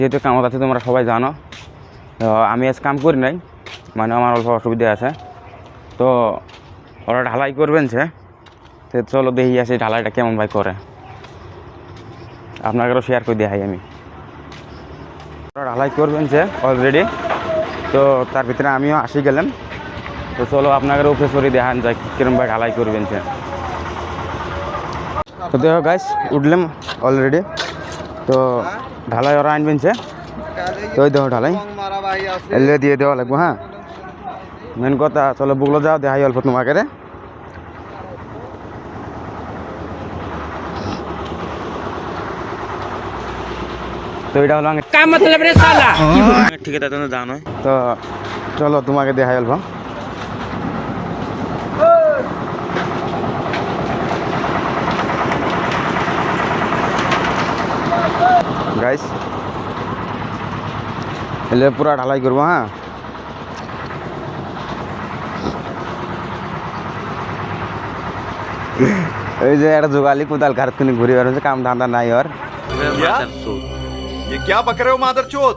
যেহেতু কামত আছে তোমরা সবাই জানো, তো আমি আজ কাম করি নাই, মানে আমার অল্প অসুবিধা আছে। তো ওরা ঢালাই করবেন সে, তো চলো দেখি আসি ঢালাইটা কেমন ভাই করে, আপনাদেরও শেয়ার করে দেখাই আমি। ওরা ঢালাই করবেন সে অলরেডি, তো তার ভিতরে আমিও আসি গেলাম। তো চলো আপনাদের উপরে সরি দেখান যায় কিরম ভাই ঢালাই করবেন সে। তো দেখো গাইস উঠলাম অলরেডি, তো ঢালাই ওরা আনবেন সে, তো ওই দেখো ঢালাই এলে দিয়ে দেওয়া লাগবো। হ্যাঁ মেন কথা, চলো বুকলো যাও দেখাই অল্প তোমাকে রে। তো এটা হলো ঠিক আছে তুমি জানো, তো চলো তোমাকে দেখাই অল্প। গাইস এলে পুরা ঢালাই করবো। হ্যাঁ এই যে একটা যোগালি কোদাল কার তুমি ঘুরে বেড়াচ্ছে, কাম ধান্দা নাই ওর। ये क्या बक रहे हो मादरचोद?